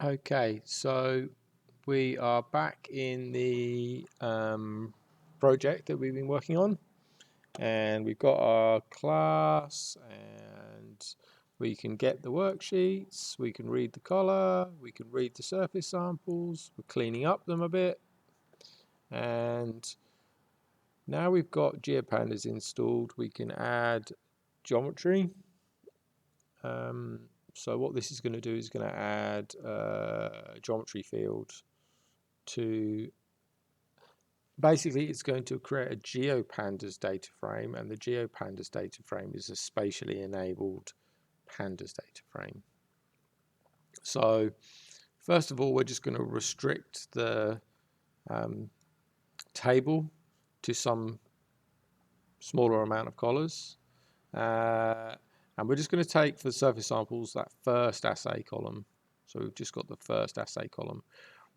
Okay, so we are back in the project that we've been working on, and we've got our class, and we can get the worksheets, we can read the color, we can read the surface samples, we're cleaning up them a bit, and now we've got GeoPandas installed, we can add geometry. So what this is going to do is going to add a geometry field to, basically it's going to create a GeoPandas data frame, and the GeoPandas data frame is a spatially enabled pandas data frame. So first of all, we're just going to restrict the table to some smaller amount of collars. And we're just going to take, for the surface samples, that first assay column. So we've just got the first assay column.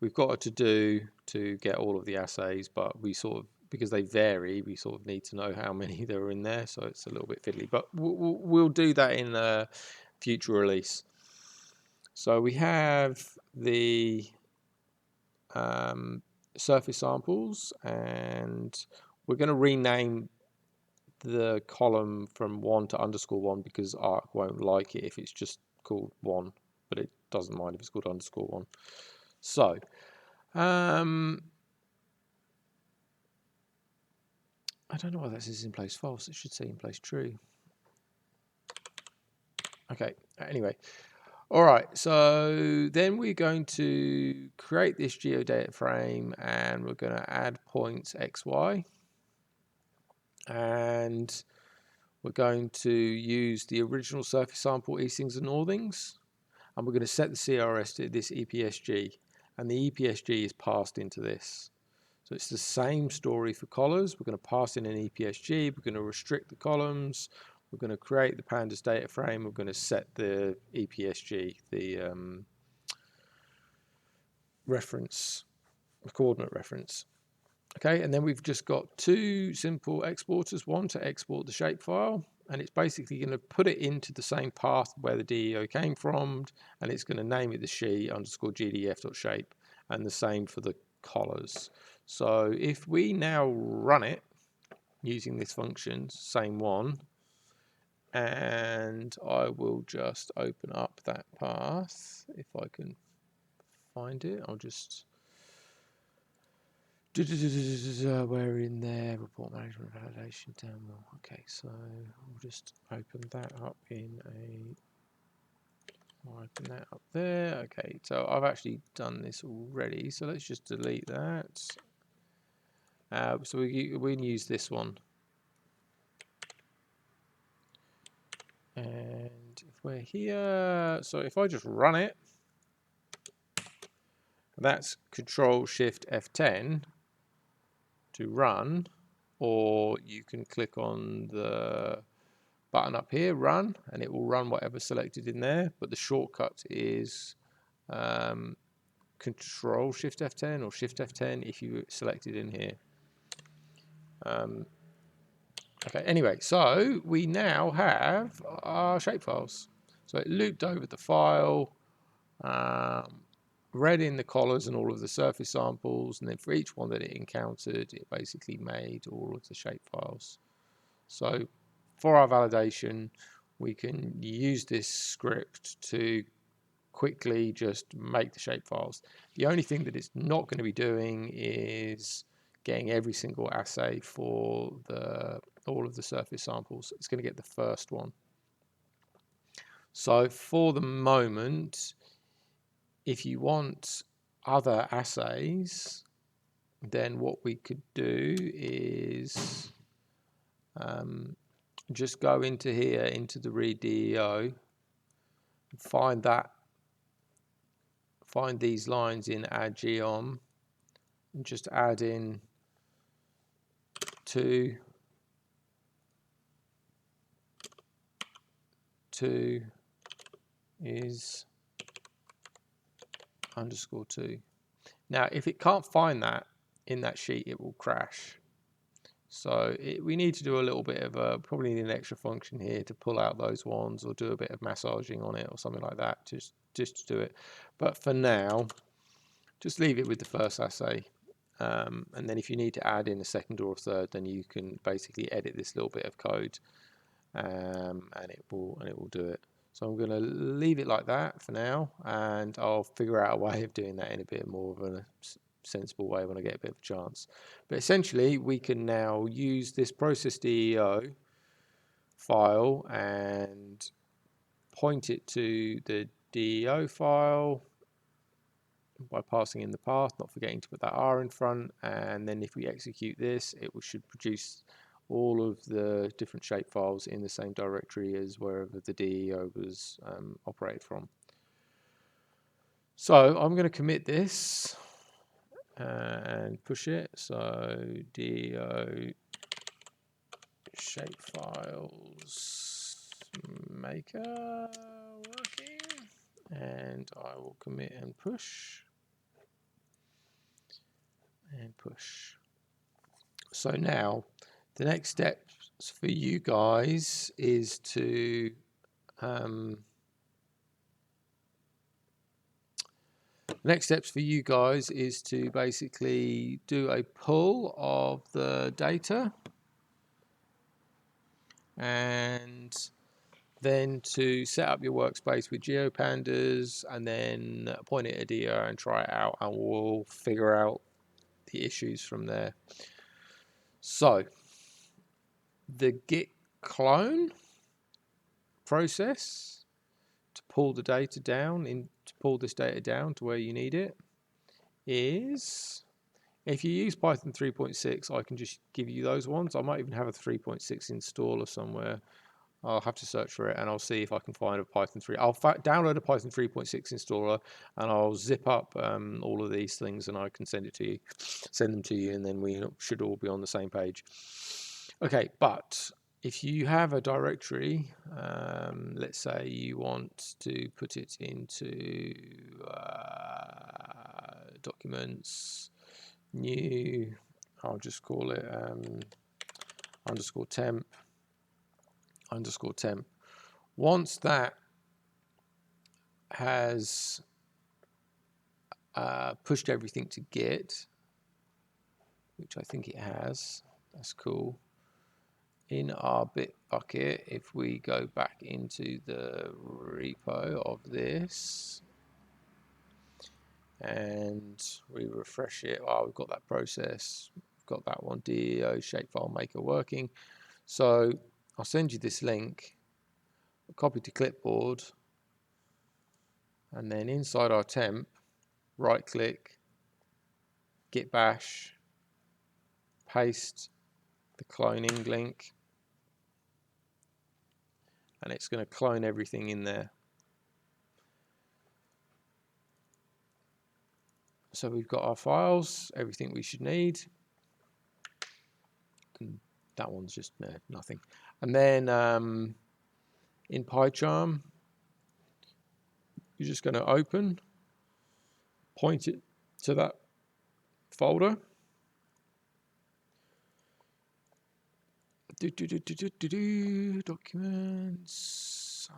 We've got a to-do to get all of the assays, but we sort of, because they vary, we sort of need to know how many there are in there, so it's a little bit fiddly. But we'll do that in a future release. So we have the surface samples, and we're going to rename the column from 1 to _1 because Arc won't like it if it's just called 1, but it doesn't mind if it's called _1. So I don't know why that says in place false. It should say in place true. Okay, anyway. All right, so then we're going to create this geodata frame, and we're going to add points x, y. And we're going to use the original surface sample eastings and northings, and we're going to set the CRS to this EPSG, and the EPSG is passed into this. So it's the same story for collars. We're going to pass in an EPSG, we're going to restrict the columns, we're going to create the pandas data frame, we're going to set the EPSG, the reference, coordinate reference. Okay, and then we've just got two simple exporters, one to export the shapefile, and it's basically going to put it into the same path where the DEO came from, and it's going to name it the she_gdf.shape, and the same for the collars. So if we now run it using this function, same one, and I will just open up that path if I can find it. I'll just we're in there, report management validation terminal. Okay, so we'll just open that up in a, I'll open that up there. Okay, so I've actually done this already, so let's just delete that. So we can use this one. And if we're here, so if I just run it, that's Control-Shift-F10 to run, or you can click on the button up here, run, and it will run whatever selected in there, but the shortcut is Control-Shift-F10 or Shift-F10 if you selected in here. Okay, anyway, so we now have our shapefiles. So it looped over the file, read in the collars and all of the surface samples, and then for each one that it encountered, it basically made all of the shapefiles. So for our validation, we can use this script to quickly just make the shapefiles. The only thing that it's not going to be doing is getting every single assay for all of the surface samples. It's going to get the first one. So for the moment, if you want other assays, then what we could do is just go into here, into the read DEO, find these lines in add geom, and just add in 2 is _2. Now, if it can't find that in that sheet, it will crash. So we need to do a little bit of probably need an extra function here to pull out those ones, or do a bit of massaging on it or something like that, just to do it. But for now, just leave it with the first assay. And then if you need to add in a second or a third, then you can basically edit this little bit of code, and it will do it. So I'm going to leave it like that for now, and I'll figure out a way of doing that in a bit more of a sensible way when I get a bit of a chance. But essentially, we can now use this process DEO file and point it to the DEO file by passing in the path, not forgetting to put that R in front, and then if we execute this, it should produce all of the different shape files in the same directory as wherever the DEO was operated from. So I'm going to commit this and push it. So Deo shapefiles maker working, and I will commit and push and push. So now the next steps for you guys is to basically do a pull of the data, and then to set up your workspace with GeoPandas, and then point it at Deo and try it out, and we'll figure out the issues from there. So the git clone process to pull the data down, to pull this data down to where you need it, is, if you use Python 3.6, I can just give you those ones. I might even have a 3.6 installer somewhere. I'll have to search for it, and I'll see if I can find a Python 3. I'll download a Python 3.6 installer, and I'll zip up all of these things, and I can send them to you, and then we should all be on the same page. Okay, but if you have a directory, let's say you want to put it into documents, new, I'll just call it _temp. Once that has pushed everything to Git, which I think it has, that's cool. In our bit bucket, if we go back into the repo of this and we refresh it, we've got that process, we've got that one, Deo-shapefile maker working. So I'll send you this link, copy to clipboard, and then inside our temp, right click, git bash, paste the cloning link, and it's going to clone everything in there. So we've got our files, everything we should need. And that one's just nothing. And then in PyCharm, you're just going to open, point it to that folder. Documents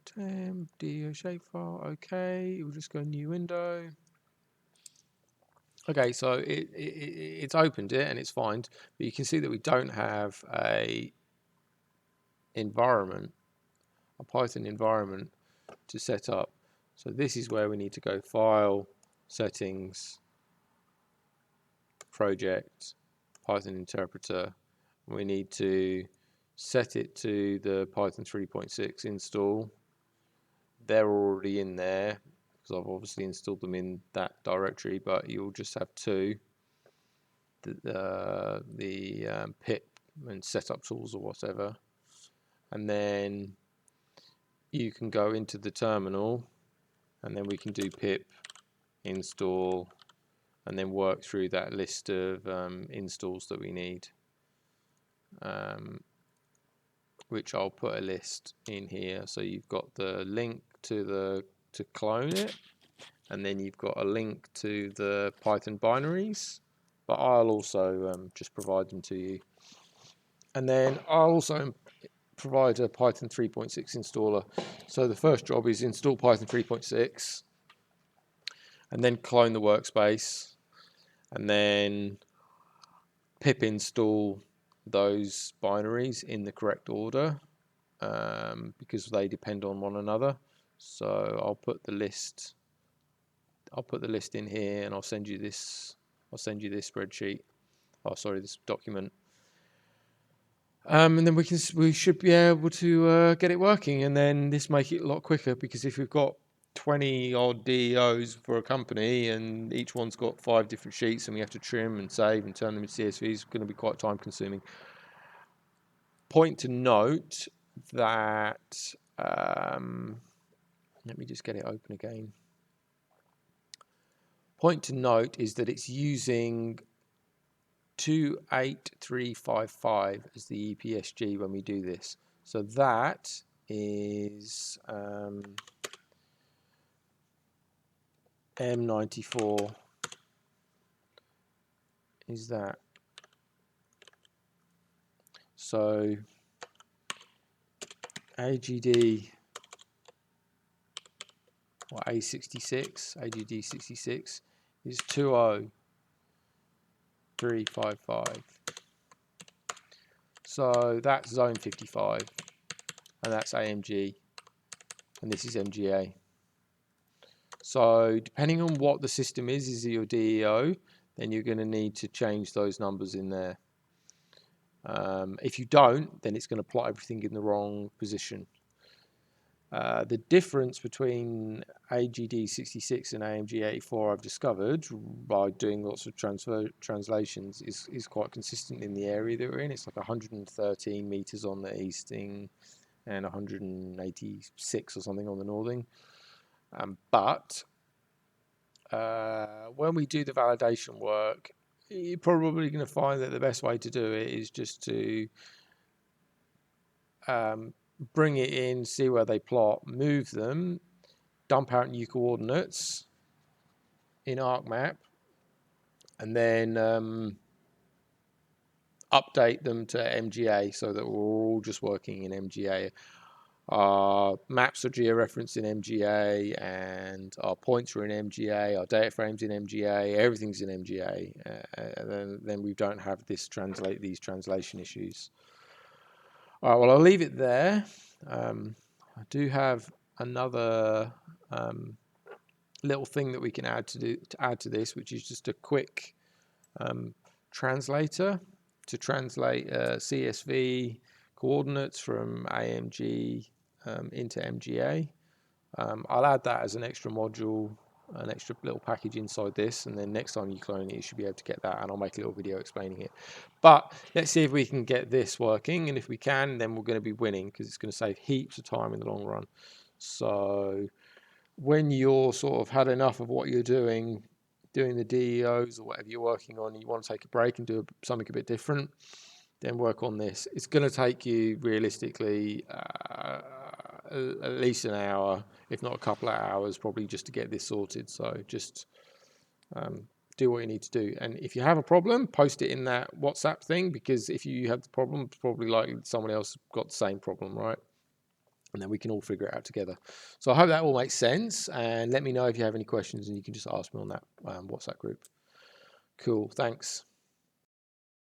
_temp Deo shapefile. Okay, we'll just go new window. Okay, so it's opened it and it's fine, but you can see that we don't have a environment, a Python environment to set up. So this is where we need to go: File, Settings, Project, Python Interpreter. We need to set it to the Python 3.6 install. They're already in there because I've obviously installed them in that directory, but you'll just have two, the pip and setup tools or whatever. And then you can go into the terminal, and then we can do pip install, and then work through that list of installs that we need, which I'll put a list in here. So you've got the link to clone it, and then you've got a link to the Python binaries, but I'll also just provide them to you. And then I'll also provide a Python 3.6 installer. So the first job is install Python 3.6 and then clone the workspace and then pip install those binaries in the correct order because they depend on one another. So I'll put the list in here and I'll send you this spreadsheet. Oh, sorry, this document. And then we should be able to get it working, and then this make it a lot quicker, because if we've got 20 odd DEOs for a company and each one's got 5 different sheets and we have to trim and save and turn them into CSVs, it's going to be quite time consuming. Point to note that let me just get it open again. Point to note is that it's using 28355 as the EPSG when we do this. So that is M94 is that. So AGD or AGD 66 is 20355. So that's zone 55 and that's AMG and this is MGA. So depending on what the system is it your DEO, then you're going to need to change those numbers in there. If you don't, then it's going to plot everything in the wrong position. The difference between AGD 66 and AMG 84 I've discovered by doing lots of translations is quite consistent in the area that we're in. It's like 113 meters on the easting and 186 or something on the northing. But when we do the validation work, you're probably going to find that the best way to do it is just to bring it in, see where they plot, move them, dump out new coordinates in ArcMap, and then update them to MGA so that we're all just working in MGA. Our maps are georeferenced in MGA, and our points are in MGA, our data frames in MGA, everything's in MGA, and then we don't have these translation issues. All right, well, I'll leave it there. I do have another little thing that we can add to this, which is just a quick translator to translate CSV coordinates from AMG into MGA. I'll add that as an extra module, an extra little package inside this, and then next time you clone it, you should be able to get that, and I'll make a little video explaining it. But let's see if we can get this working, and if we can, then we're going to be winning, because it's going to save heaps of time in the long run. So when you're sort of had enough of what you're doing the DEOs or whatever you're working on, you want to take a break and do something a bit different, then work on this. It's going to take you realistically at least an hour, if not a couple of hours, probably just to get this sorted. So just do what you need to do. And if you have a problem, post it in that WhatsApp thing, because if you have the problem, it's probably likely someone else got the same problem, right? And then we can all figure it out together. So I hope that all makes sense, and let me know if you have any questions, and you can just ask me on that WhatsApp group. Cool, thanks.